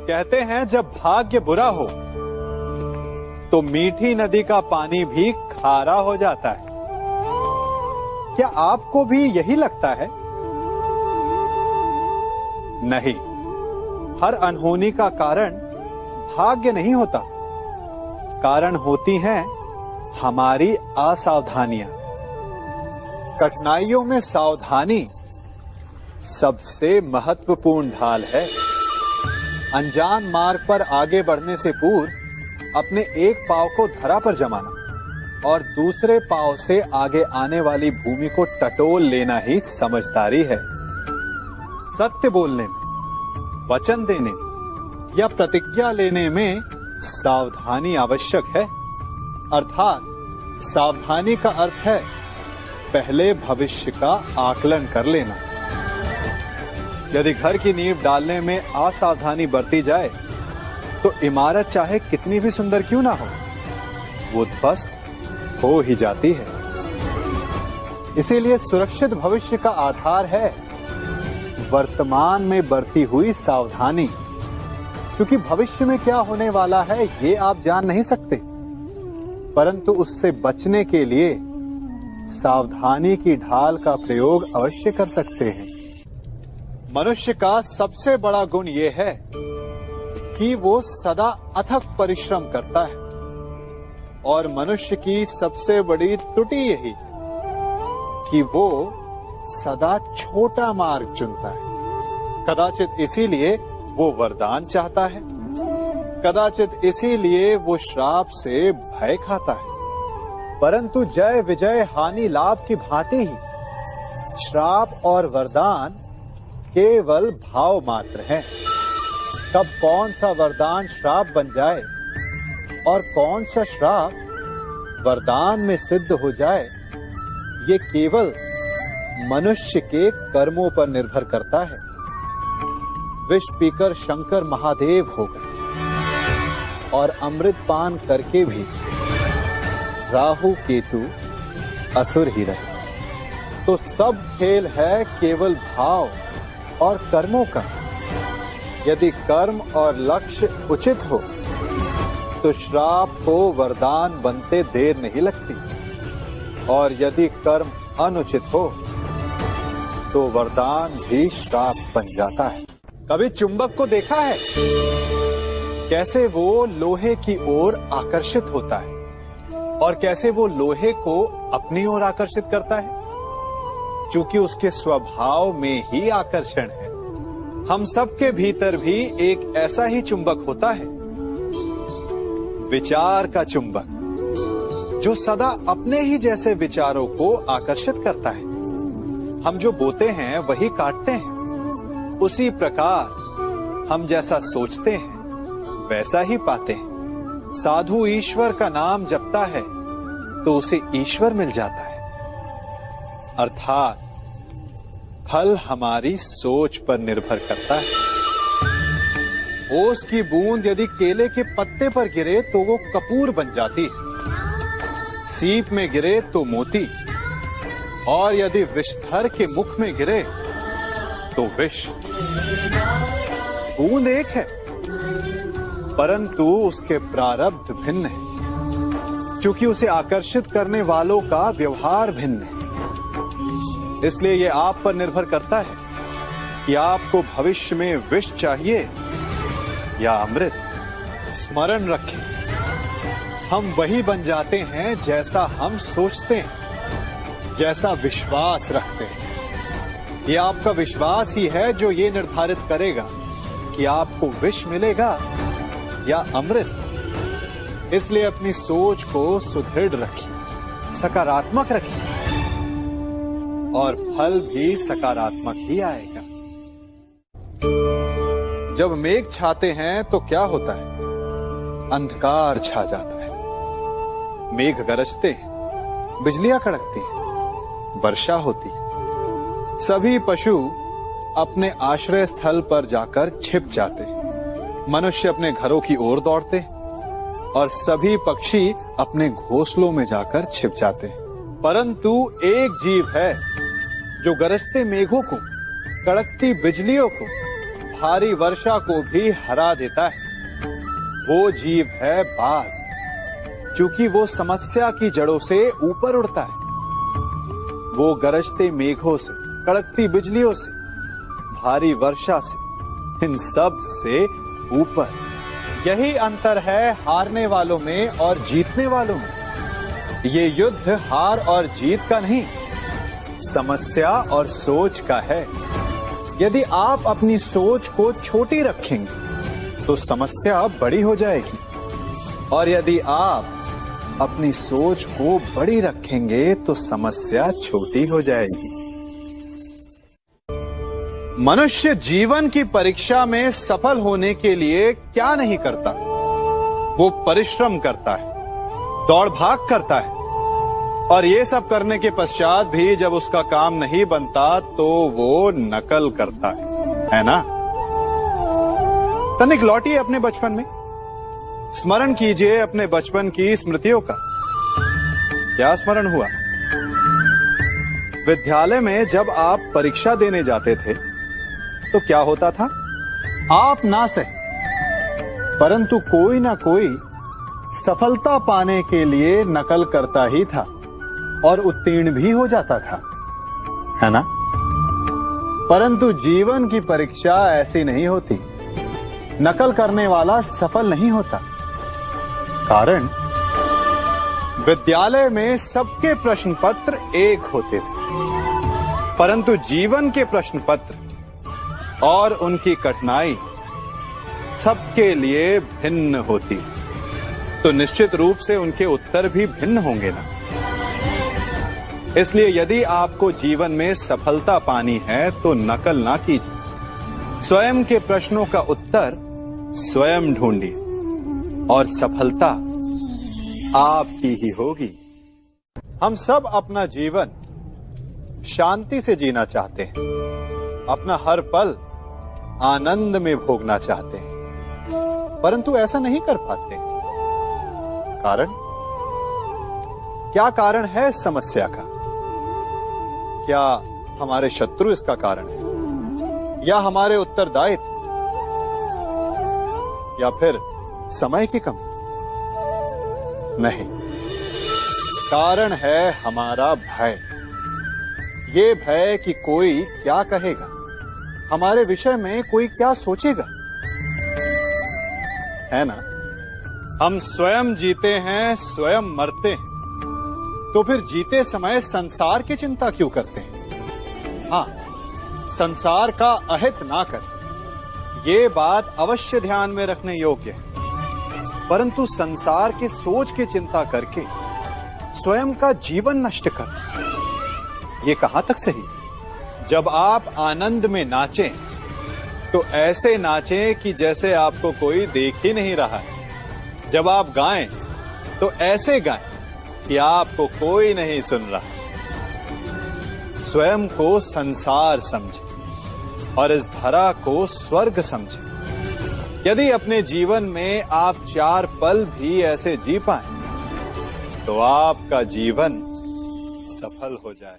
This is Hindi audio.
कहते हैं जब भाग्य बुरा हो तो मीठी नदी का पानी भी खारा हो जाता है। क्या आपको भी यही लगता है? नहीं, हर अनहोनी का कारण भाग्य नहीं होता। कारण होती हैं हमारी असावधानियां। कठिनाइयों में सावधानी सबसे महत्वपूर्ण ढाल है। अनजान मार्ग पर आगे बढ़ने से पूर्व अपने एक पांव को धरा पर जमाना और दूसरे पांव से आगे आने वाली भूमि को टटोल लेना ही समझदारी है। सत्य बोलने में, वचन देने या प्रतिज्ञा लेने में सावधानी आवश्यक है। अर्थात सावधानी का अर्थ है पहले भविष्य का आकलन कर लेना। यदि घर की नींव डालने में असावधानी बरती जाए तो इमारत चाहे कितनी भी सुंदर क्यों ना हो, वो ध्वस्त हो ही जाती है। इसीलिए सुरक्षित भविष्य का आधार है वर्तमान में बरती हुई सावधानी। क्योंकि भविष्य में क्या होने वाला है ये आप जान नहीं सकते, परंतु उससे बचने के लिए सावधानी की ढाल का प्रयोग अवश्य कर सकते हैं। मनुष्य का सबसे बड़ा गुण यह है कि वो सदा अथक परिश्रम करता है और मनुष्य की सबसे बड़ी त्रुटि यही कि वो सदा छोटा मार्ग चुनता है। कदाचित इसीलिए वो वरदान चाहता है, कदाचित इसीलिए वो श्राप से भय खाता है। परंतु जय विजय हानि लाभ की भांति ही श्राप और वरदान केवल भाव मात्र हैं। कब कौन सा वरदान श्राप बन जाए और कौन सा श्राप वरदान में सिद्ध हो जाए, ये केवल मनुष्य के कर्मों पर निर्भर करता है। विष पीकर शंकर महादेव हो गए और अमृत पान करके भी राहु केतु असुर ही रहे। तो सब खेल है केवल भाव और कर्मों का। यदि कर्म और लक्ष्य उचित हो तो श्राप को वरदान बनते देर नहीं लगती, और यदि कर्म अनुचित हो तो वरदान भी श्राप बन जाता है। कभी चुंबक को देखा है कैसे वो लोहे की ओर आकर्षित होता है और कैसे वो लोहे को अपनी ओर आकर्षित करता है? क्योंकि उसके स्वभाव में ही आकर्षण है। हम सबके भीतर भी एक ऐसा ही चुंबक होता है, विचार का चुंबक, जो सदा अपने ही जैसे विचारों को आकर्षित करता है। हम जो बोते हैं वही काटते हैं। उसी प्रकार हम जैसा सोचते हैं वैसा ही पाते हैं। साधु ईश्वर का नाम जपता है तो उसे ईश्वर मिल जाता है। अर्थात फल हमारी सोच पर निर्भर करता है। ओस की बूंद यदि केले के पत्ते पर गिरे तो वो कपूर बन जाती, सीप में गिरे तो मोती, और यदि विषधर के मुख में गिरे तो विष। बूंद एक है परंतु उसके प्रारब्ध भिन्न है, क्योंकि उसे आकर्षित करने वालों का व्यवहार भिन्न है। इसलिए यह आप पर निर्भर करता है कि आपको भविष्य में विष चाहिए या अमृत। स्मरण रखें, हम वही बन जाते हैं जैसा हम सोचते हैं, जैसा विश्वास रखते हैं। यह आपका विश्वास ही है जो ये निर्धारित करेगा कि आपको विष मिलेगा या अमृत। इसलिए अपनी सोच को सुदृढ़ रखिए, सकारात्मक रखिए, और फल भी सकारात्मक ही आएगा। जब मेघ छाते हैं तो क्या होता है? अंधकार छा जाता है। मेघ गरजते हैं, बिजलियां कड़कती हैं, वर्षा होती है। सभी पशु अपने आश्रय स्थल पर जाकर छिप जाते हैं। मनुष्य अपने घरों की ओर दौड़ते हैं और सभी पक्षी अपने घोंसलों में जाकर छिप जाते हैं। परंतु एक जीव है जो गरजते मेघों को, कड़कती बिजलियों को, भारी वर्षा को भी हरा देता है, वो जीव है बाज। क्योंकि वो समस्या की जड़ों से ऊपर उड़ता है, वो गरजते मेघों से, कड़कती बिजलियों से, भारी वर्षा से, इन सब से ऊपर। यही अंतर है हारने वालों में और जीतने वालों में। ये युद्ध हार और जीत का नहीं, समस्या और सोच का है। यदि आप अपनी सोच को छोटी रखेंगे तो समस्या बड़ी हो जाएगी, और यदि आप अपनी सोच को बड़ी रखेंगे तो समस्या छोटी हो जाएगी। मनुष्य जीवन की परीक्षा में सफल होने के लिए क्या नहीं करता? वो परिश्रम करता है, दौड़ भाग करता है, और ये सब करने के पश्चात भी जब उसका काम नहीं बनता तो वो नकल करता है ना? तनिक लौटिए अपने बचपन में, स्मरण कीजिए अपने बचपन की स्मृतियों का। क्या स्मरण हुआ? विद्यालय में जब आप परीक्षा देने जाते थे तो क्या होता था? आप ना सही, परंतु कोई ना कोई सफलता पाने के लिए नकल करता ही था और उत्तीर्ण भी हो जाता था, है ना? परंतु जीवन की परीक्षा ऐसी नहीं होती। नकल करने वाला सफल नहीं होता। कारण विद्यालय में सबके प्रश्न पत्र एक होते थे, परंतु जीवन के प्रश्न पत्र और उनकी कठिनाई सबके लिए भिन्न होती, तो निश्चित रूप से उनके उत्तर भी भिन्न होंगे ना। इसलिए यदि आपको जीवन में सफलता पानी है तो नकल ना कीजिए, स्वयं के प्रश्नों का उत्तर स्वयं ढूंढिए और सफलता आपकी ही होगी। हम सब अपना जीवन शांति से जीना चाहते हैं, अपना हर पल आनंद में भोगना चाहते हैं, परंतु ऐसा नहीं कर पाते। कारण क्या कारण है समस्या का? क्या हमारे शत्रु इसका कारण है, या हमारे उत्तरदायित्व, या फिर समय की कमी? नहीं, कारण है हमारा भय। ये भय कि कोई क्या कहेगा, हमारे विषय में कोई क्या सोचेगा, है ना? हम स्वयं जीते हैं, स्वयं मरते हैं, तो फिर जीते समय संसार की चिंता क्यों करते हैं? हाँ, संसार का अहित ना करें, ये बात अवश्य ध्यान में रखने योग्य है। परंतु संसार के सोच की चिंता करके स्वयं का जीवन नष्ट कर, ये कहां तक सही? जब आप आनंद में नाचें तो ऐसे नाचें कि जैसे आपको कोई देख ही नहीं रहा है। जब आप गाएं तो ऐसे गाएं कि आपको कोई नहीं सुन रहा। स्वयं को संसार समझें और इस धरा को स्वर्ग समझें। यदि अपने जीवन में आप 4 पल भी ऐसे जी पाएं तो आपका जीवन सफल हो जाए।